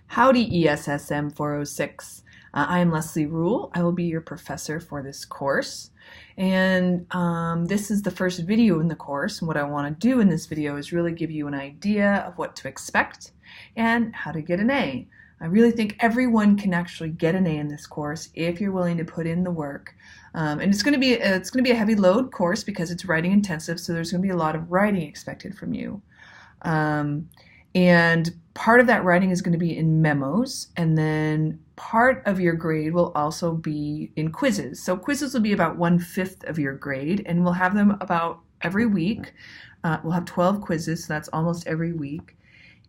Howdy, ESSM 406. I am Leslie Rule. I will be your professor for this course. And this is the first video in the course. And what I want to do in this video is really give you an idea of what to expect and how to get an A. I really think everyone can actually get an A in this course if you're willing to put in the work. And it's going to be a heavy load course because it's writing intensive, so there's going to be a lot of writing expected from you. And part of that writing is going to be in memos, and then part of your grade will also be in quizzes. So quizzes will be about 1/5 of your grade, and we'll have them about every week. We'll have 12 quizzes, so that's almost every week.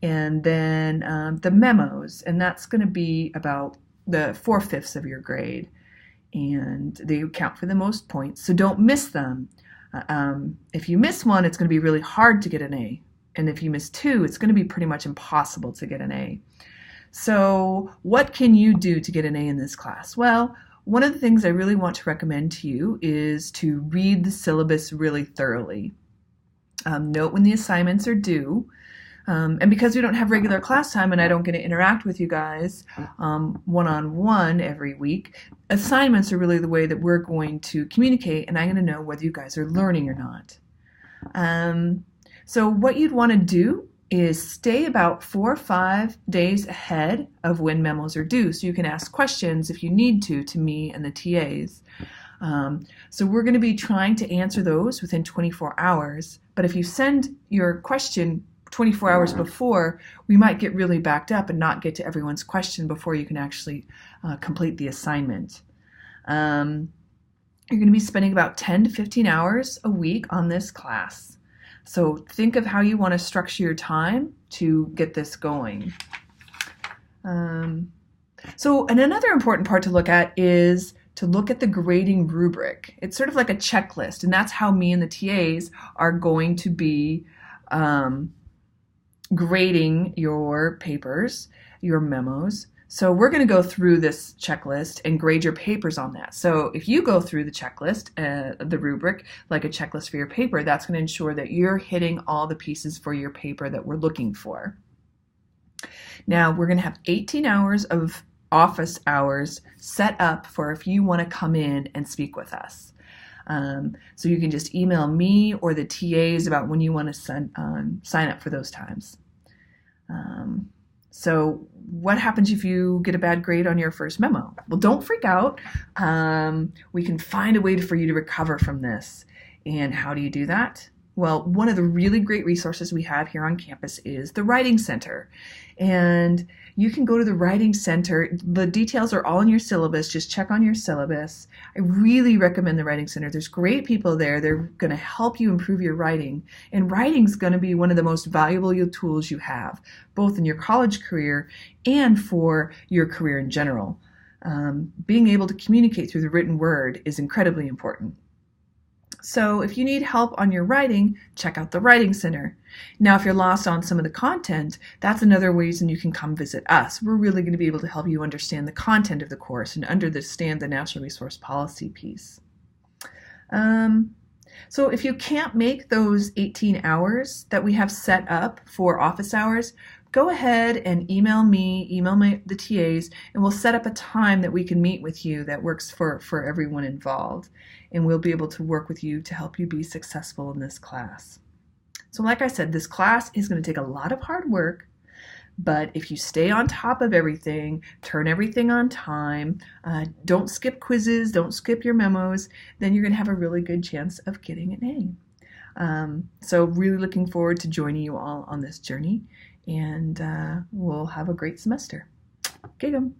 And then the memos, and that's going to be about the 4/5 of your grade, and they count for the most points, so don't miss them. If you miss one, it's going to be really hard to get an A. And if you miss two, it's going to be pretty much impossible to get an A. So what can you do to get an A in this class? Well, one of the things I really want to recommend to you is to read the syllabus really thoroughly. Note when the assignments are due. And because we don't have regular class time and I don't get to interact with you guys one-on-one every week, assignments are really the way that we're going to communicate, and I'm going to know whether you guys are learning or not. So what you'd want to do is stay about 4 or 5 days ahead of when memos are due, so you can ask questions if you need to me and the TAs. So we're going to be trying to answer those within 24 hours, but if you send your question 24 hours before, we might get really backed up and not get to everyone's question before you can actually complete the assignment. You're going to be spending about 10 to 15 hours a week on this class. So think of how you want to structure your time to get this going. And another important part to look at is to look at the grading rubric. It's sort of like a checklist, and that's how me and the TAs are going to be grading your papers, your memos. So we're going to go through this checklist and grade your papers on that. So if you go through the checklist, the rubric, like a checklist for your paper, that's going to ensure that you're hitting all the pieces for your paper that we're looking for. Now we're going to have 18 hours of office hours set up for if you want to come in and speak with us. So you can just email me or the TAs about when you want to sign up for those times. So what happens if you get a bad grade on your first memo? Well, don't freak out. We can find a way for you to recover from this. And how do you do that? Well, one of the really great resources we have here on campus is the Writing Center. And you can go to the Writing Center. The details are all in your syllabus. Just check on your syllabus. I really recommend the Writing Center. There's great people there. They're going to help you improve your writing. And writing's going to be one of the most valuable tools you have, both in your college career and for your career in general. Being able to communicate through the written word is incredibly important. So if you need help on your writing, check out the Writing Center. Now, if you're lost on some of the content, that's another reason you can come visit us. We're really going to be able to help you understand the content of the course and understand the Natural Resource Policy piece. So if you can't make those 18 hours that we have set up for office hours, go ahead and email me, the TAs, and we'll set up a time that we can meet with you that works for everyone involved. And we'll be able to work with you to help you be successful in this class. So like I said, this class is going to take a lot of hard work, but if you stay on top of everything, turn everything on time, don't skip quizzes, don't skip your memos, then you're going to have a really good chance of getting an A. So really looking forward to joining you all on this journey, and we'll have a great semester. Gig'em.